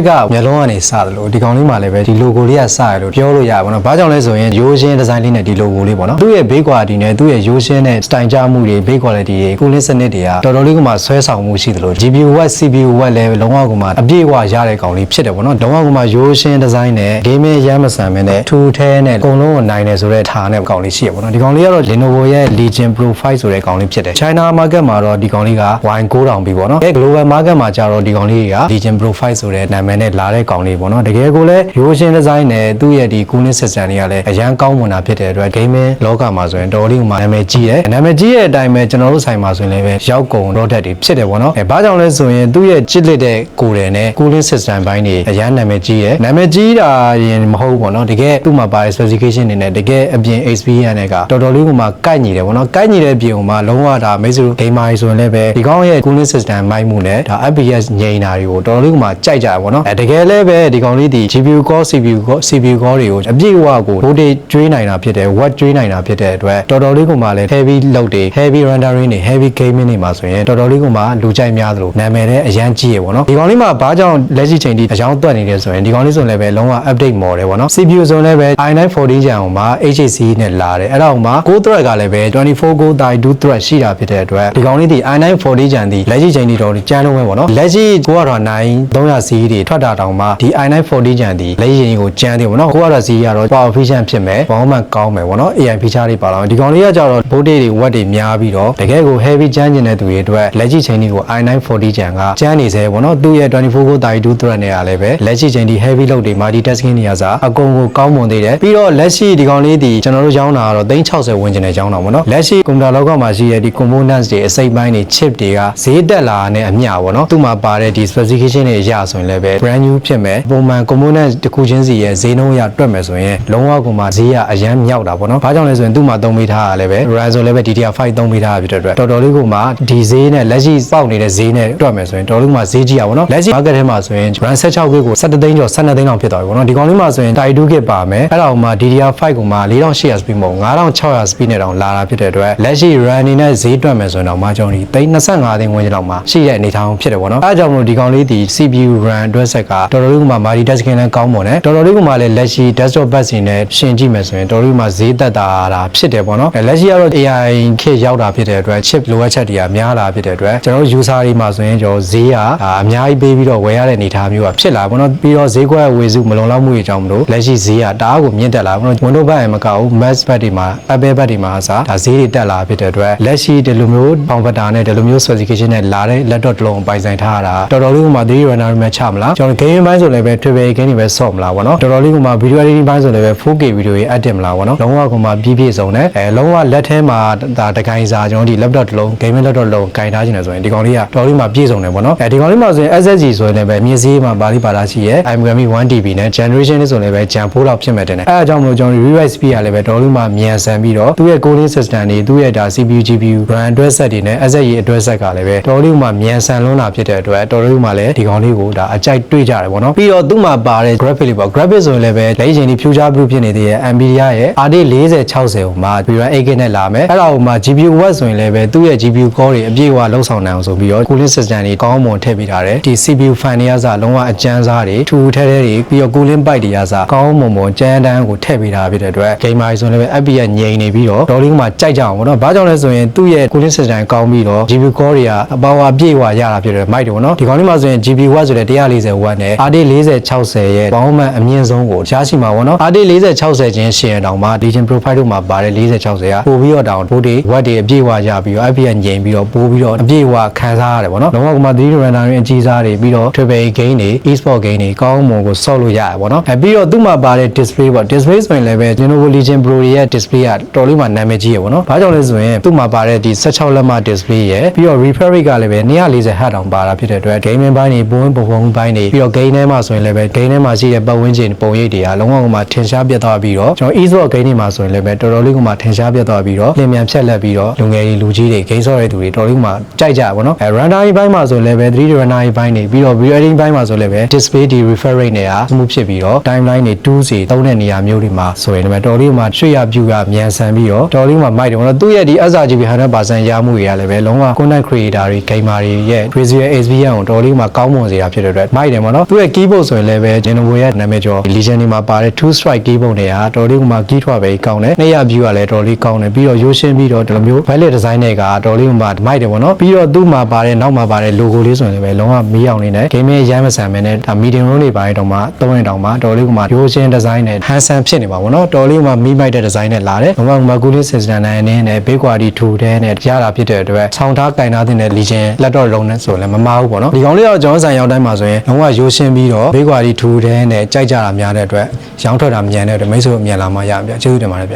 ကမျက်လုံးကနေစတယ်လို့ဒီကောင်လေးမှာလည်းပဲဒီ logo လေးကစရလို့ပြောလို့ရပါတော့။ဘာကြောင့်လဲဆိုရင်ရိုးရှင်း design လေးနဲ့ဒီ logo လေးပေါ့နော်။သူ့ရဲ့ base quality နဲ့သူ့ရဲ့ရိုးရှင်းတဲ့ style ကြမှုတွေ base quality တွေ cooling စနစ်တွေကတော်တော်လေးကမှဆွဲဆောင်မှုရှိတယ်လို့ GPU watt CPU watt လည်းလုံးဝကမှအပြည့်အဝရတဲ့ကောင်လေးဖြစ်တယ်ပေါ့နော်။လုံးဝကမှရိုးရှင်း design နဲ့ gaming ရမ်းမဆန်မနဲ့ထူထဲနဲ့အကုန်လုံးကိုနိုင်တယ်ဆိုတဲ့ထားနဲ့ကောင်လေးရှိရပေါ့နော်။ဒီကောင်လေးကတော့ Lenovo ရဲ့ Legion Pro 5ဆိုတဲ့ကောင်လေးဖြစ်တယ်။ China market မှာတော့ဒီကောင်လေးက Y9000 ပြီပေါ့နော်။global market မှာကျတော့ဒီကောင်လေးက Legion Pro 5ဆိုတဲ့နာမည်နဲ့လာတဲ့ကောင်လေးပေါ့နော်။တကယ်ကိုလည်းရိုးရှင်း design နဲ့သူ့ရဲ့ဒီ cooling system တွေကလည်းအရန်ကောင်းမွန်တာဖြစ်တဲ့အတွက် gaming လောကမှာဆိုရင်တော်လေးကမှနာမည်ကြီးတယ်။နာမည်ကြီးတဲ့အတိုင်းပဲကျွန်တော်တို့ဆိုင်မှာဆိုရင်လည်းပဲရောက်ကုန် product တွေဖြစ်တယ်ပေါ့နော်။ဘာကြောင့်လဲဆိုရင်သူ့ရဲ့ချစ်လက်တဲ့ကိုယ်တယ်နဲ့ cooling system ဘိုင်းတွေအရန်နာမည်ကြီးတယ်။နာမည်ကြီးတာရင်မဟုတ်ပေါ့နော်။တကယ်သူ့မှာပါတဲ့ specification တွေနဲ့တကယ်အပြင် experience နဲ့ကတော်တော်လေးကမှကိုက်ညီတယ်ပေါ့နော်။ကိုက်ညီတဲ့ပြင်မှာလုံးဝဒါမိတ်ဆွေ gamer ဆိုရင်လည်းပဲဒီကောင်ရဲ့ cooling system ဘိုင်းမှုနဲ့ဒါ FPS ငြိမ်တာတွေကိုတော်တော်လေးကမှကြိုက်ကြတယ်ပေါ့နော်။တကယ်လည်းပဲဒီကောင်လေးဒီ GPU core CPU core တွေကိုအပြည့်အဝကို voltage ကျွေးနိုင်တာဖြစ်တယ် watt ကျွေးနိုင်တာဖြစ်တဲ့အတွက်တော်တော်လေးကမှလည်း heavy load တွေ heavy rendering တွေ heavy gaming တွေမှာဆိုရင်တော်တော်လေးကမှလူကြိုက်များသလိုနာမည်လည်းအရန်ကြီးရပေါ့နော်။ဒီကောင်လေးမှာဘာကြောင့်လက်ရှိချိန်ထိအကြောင်းတွက်နေတယ်ဆိုရင်ဒီကောင်လေးဆိုလည်းပဲလုံးဝ update model ပေါ့နော်။ CPU ဆိုလည်းပဲ i9 14 Gen ဟိုမှာ HHC နဲ့လာတယ်အဲ့ဒါဟိုမှာ9 thread ကလည်းပဲ24 core 32 thread ရှိတာဖြစ်တဲ့အတွက်ဒီကောင်လေးဒီ i9 14 Gen ဒီလက်ရှိချိန်ထိတော့ကျန်းလုံးပဲပေါ့နော်။လက်ရှိကိုကတော့9 300 series တွေထွက်တာတောင်မှဒီ i9 14 Gen ဒီလက်ရှိချိန်ကိုကျန်းသေးပေါ့နော်။ကိုကတော့ series ကတော့ power efficient ဖြစ်မယ် performance ကောင်းမယ်ပေါ့နော်။ AI feature တွေပါတော့ဒီကောင်လေးကကြတော့ voltage တွေ watt တွေများပြီးတော့တကယ်ကို heavy ကျန်းကျင်တဲ့သူတွေအတွက်လက်ရှိချိန်ကို i9 40 Gen ကကျန်းနေစေပေါ့နော်။သူ့ရဲ့24 core 32 thread နဲ့ကလည်းပဲလက်ရှိချိန်ဒီ heavy load တွေ multitasking တွေကစားအကုန်ကိုကောင်းမွန်သေးတယ်ပြီးတော့လက်ရှိဒီကောင်လေးဒီကျွန်တော်တို့ရောင်းတာကတော့360ဝန်းကျင်နဲ့ရောင်းတာပေါ့နော်။လက်ရှိကွန်ပျူတာလောကမှာရှိတဲ့ဒီ components တွေအစိတ်ပိုင်းတွေ chip တွေကဈေးတက်လာတဲ့အမျှပေါ့နော်။သူ့မှာပါတဲ့ဒီ specification တွေအရဆိုရင်လည်းပဲ brand new ဖြစ်မယ်ပုံမှန် components တစ်ခုချင်းစီရဲ့ဈေးနှုန်းအရတွက်မယ်ဆိုရင်လုံးဝကိုမှဈေးကအရန်မြောက်တာပေါ့နော်။ဘာကြောင့်လဲဆိုရင်သူ့မှာသုံးပေးထားတာလည်းပဲ Ryzen လည်းပဲ DDR5 သုံးပေးထားတာဖြစ်တဲ့အတွက်တော်တော်လေးကိုမှဒီဈေးနဲ့လက်ရှိပေါက်နေတဲ့ဈေးနဲ့တွက်မယ်ဆိုရင်တော်တော်လေးမှဈေးကြီးရပါတော့။လက်ရှိ market ထဲမှာဆိုရင် RAM 16 GB ကို17သိန်းကျော်12သိန်းလောက်ဖြစ်သွားပြီပေါ့နော်။ဒီကောင်လေးမှာဆိုရင် 32 GB ပါမယ်။အဲ့ဒါကိုမှ DDR5 ကိုမှ4800 speed မဟုတ်9600 speed နဲ့တောင်လာတာဖြစ်တဲ့အတွက်လက်ရှိ RAM အနေနဲ့ဈေးတွက်မယ်ဆိုရင်တော့မှကျွန်တော်ဒီသိန်း25သိန်းဝန်းကျင်လောက်မှာရှိတဲ့အနေအထားဖြစ်တယ်ပေါ့နော်။အဲဒါကြောင့်မလို့ဒီကောင်လေးဒီ CPU RAM အတွက်ဆက်ကတော်တော်လေးကမှ multitasking နဲ့ကောင်းမွန်တယ်တော်တော်လေးကမှလည်းလက်ရှိ desktop bus တွေနဲ့ရှင်ကြည့်မယ်ဆိုရင်တော်တော်လေးမှဈေးသက်တာဖြစ်တယ်ပေါ့နော်။လက်ရှိကတော့ AI ခေတ်ရောက်တာဖြစ်တဲ့အတွက် chip လိုအပ်ချက်တွေကများလာဖြစ်တဲ့အတွက်ကျွန်တော်တို့ user တွေမှာဆိုရင်ကျွန်တော်ဈေးကအများကြီးပေးပြီးတော့ဝယ်ရတဲ့အနေအထားမျိုးဖြစ်လာပေါ့နော်။ပြီးတော့ဈေးကွက်ဝယ်စုမလုံလောက်မှုတွေကြောင့်မလို့လက်ရှိဈေးကတအားကိုမြင့်တက်လာပေါ့နော်။ Windows ဘက်မကဘူး Mac ဘက်တွေမှာ Apple ဘက်တွေမှာအစားဒါဈေးတွေတက်လာဖြစ်တဲ့အတွက်လက်ရှိဒီလိုမျိုး converter နဲ့ဒီလိုမျိုး specification နဲ့လာတဲ့ laptop တစ်လုံးပိုင်ဆိုင်ထားရတာတော်တော်လေးကမှ 3D runner တွေမှာချမလားကျွန်တော် game ဘိုင်းဆိုလည်းပဲ triple game တွေပဲဆော့မလားပေါ့နော်။တော်တော်လေးကမှ video editing ဘိုင်းဆိုလည်းပဲ 4K video တွေ edit မလားပေါ့နော်။လုံးဝကမှပြည့်စုံတယ်လုံးဝလက်ထဲမှာဒါတကိုင်းစာကျွန်တော်ဒီ laptop တစ်လုံး gaming laptop တစ်လုံးကင်ထားခြင်းလဲဆိုရင်ဒီကောင်လေးကတော်တော်လေးမှပြည့်စုံတယ်ပေါ့နော်။ဒီကောင်လေးမှာဆိုရင် SSD ဆိုရင်လည်းပဲမြင့်ဈေးမှာပါလိပါလာရှိရဲ့ iMemory 1TB နဲ့ generation လေးဆိုလည်းပဲ Gen 4လောက်ဖြစ်မဲ့တယ်အဲအကြောင်းမလို့ကျွန်တော် rewrite speed ကလည်းပဲတော်တော်လေးမှမြန်ဆန်ပြီးတော့သူ့ရဲ့ cooling system တွေသူ့ရဲ့ဒါ CPU GPU RAM အတွက်ဆက်တွေနဲ့ SSD အတွက်ဆက်ကလည်းပဲတော်တော်လေးမှမြန်ဆန်လွန်းတာဖြစ်တဲ့အတွက်တော်တော်လေးမှလည်းဒီကောင်လေးကိုဒါအကြိုက်တွေ့ကြတယ်ပေါ့နော်။ပြီးတော့သူ့မှာပါတဲ့ graphic လေးပေါ့ graphic ဆိုရင်လည်းပဲလက်ရှိချိန်ဒီ future proof ဖြစ်နေတဲ့ Nvidia ရဲ့ RTX 4060ကိုမှ 8GB နဲ့လာမယ်အဲ့ဒါကိုမှ GPU watt ဆိုရင်လည်းပဲသူ့ရဲ့ GPU core တွေအပြည့်အဝလောက်ဆောင်နိုင်အောင်ဆိုပြီးတော့ cooling system တွေကောင်းမွန်ထည့်ပေးထားတယ်ဒီ CPU fan တွေကစလုံးဝအကျန်းစားတွေထူထဲထဲတွေပြီးတော့ cooling pipe တွေကစကောင်းမွန်ကြမ်းတမ်းကိုထည့်ပေးထားဖြစ်တဲ့အတွက် gamer ဆိုရင်လည်းပဲ FPS ငြိမ်နေပြီးတော့တော်လေးကမှကြိုက်ကြအောင်ပေါ့နော်။ဘာကြောင့်လဲဆိုရင်သူ့ရဲ့ cooling system ကောင်းပြီးတော့ GPU core တွေက power အပြည့်အဝရတာဖြစ်တဲ့ mic တွေပေါ့နော်။ဒီကောင်လေးမှာဆိုရင် GPU watt ဆိုတဲ့140 watt နဲ့ RTX 4060ရဲ့ performance အမြင့်ဆုံးကိုရရှိမှာပေါ့နော်။ RTX 4060ချင်းရှင်တောင်မှ Legion Pro 5တို့မှာပါတဲ့4060ကပို့ပြီးတော့တောင် voltage watt တွေအပြည့်အဝရပြီးတော့ FPS ငြိမ်ပြီးတော့ပို့ပြီးတော့အပြည့်အဝခံစားရတယ်ပေါ့နော်။လုံးဝကမှ 3D runner တွေအကြီးစားတွေပြီးတော့ triple game တွေ e-sport game တွေကောင်းမွန်ကိုဆော့လို့ရတယ်ပေါ့နော်။ပြီးတော့သူ့မှာပါတဲ့ display ပေါ့ display ဆိုရင်လည်းပဲ Lenovo Legion Pro ရဲ့ display ကတော်လေးမှနာမည်ကြီးရပေါ့နော်။ဘာကြောင့်လဲဆိုရင်သူ့မှာပါတဲ့ဒီ16လက်မ display ရဲ့ပြီးတော့ refresh rate ကလည်းပဲ240 Hz တောင်ပါတာဖြစ်တဲ့အတွက် gaming ဘိုင်းတွေပုံဘိုင်းတွေပြီးတော့ game ထဲမှာဆိုရင်လည်းပဲ game ထဲမှာရှိတဲ့ပတ်ဝန်းကျင်ပုံရိပ်တွေကလုံးဝကမှထင်ရှားပြတ်သွားပြီးတော့ကျွန်တော် e-sport game တွေမှာဆိုရင်လည်းပဲတော်တော်လေးကမှထင်ရှားပြတ်သွားပြီးတော့လျင်မြန်ဖြတ်လက်ပြီးတော့လူငယ်တွေလူကြီးတွေ game ဆော့တဲ့သူတွေတော်လေးကမှကြိုက်ကြပါတော့။ runner ဘိုင်းမှာဆိုလည်းပဲ 3D runner ဘိုင်းတွေပြီးတော့ video editing ဘိုင်းမှာဆိုလည်းပဲ display ဒီ refresh rate နဲ့မှုဖြစ်ပြီးတော့ timeline တွေ2စီသုံးတဲ့နေရာမျိုးတွေမှာဆိုရင်လည်းတော်လေးကမှရွှေ့ရပြူရမြန်ဆန်ပြီးတော့တော်လေးကမှမိုက်တယ်ပေါ့နော်။သူ့ရဲ့ဒီ sRGB 100% ရမှုတွေကလည်းပဲလုံးဝ content creator တွေ gamer တွေရဲ့ visual experience ကိုတော်လေးကမှကောင်းမွန်စေတာဖြစ်တဲ့အတွက်မိုက် မိုက်တယ်ပေါ့နော်သူရဲ့ keyboard ဆိုရင်လည်းပဲ Lenovo ရဲ့နာမည်ကျော် Legion တွေမှာပါတဲ့ two strike keyboard တွေကတော်လေးကမှ key ထွက်ပဲကောင်းတယ်နှစ်ရ view ကလည်းတော်လေးကောင်းတယ်ပြီးတော့ရိုးရှင်းပြီးတော့ဒီလိုမျိုး violet design တွေကတော်လေးကမှမိုက်တယ်ပေါ့နော်ပြီးတော့သူ့မှာပါတဲ့နောက်မှာပါတဲ့ logo လေးဆိုရင်လည်းလုံးဝမီးအောင်နေတယ် game ရဲ့ရမ်းမဆန်ပဲနဲ့ဒါ medium room တွေပါတော့မှသုံးရင်တောင်မှတော်လေးကမှရိုးရှင်း design နဲ့ handsome ဖြစ်နေပါဘောနော်တော်လေးကမှမီးမိုက်တဲ့ design နဲ့လာတယ်လုံးဝကမှ cooling system နဲ့ big quality 2တဲ့နဲ့ရတာဖြစ်တဲ့အတွက်ဆောင်းထားကင်ထားတဲ့ Legion လက်တော့လုံးနဲ့ဆိုလည်းမမားဘူးပေါ့နော်ဒီကောင်လေးတော့ကျွန်တော်ဆိုင်ရောက်တိုင်းမှာဆိုရင်လုံးဝရိုးရှင်းပြီးတော့ big quality 2တဲ့နဲ့ကြိုက်ကြတာများတဲ့အတွက်ရောင်းထွက်တာမြန်တဲ့အတွက်မိတ်ဆွေအမြန်လာမှရပါဗျကျေးဇူးတင်ပါတယ်ဗျ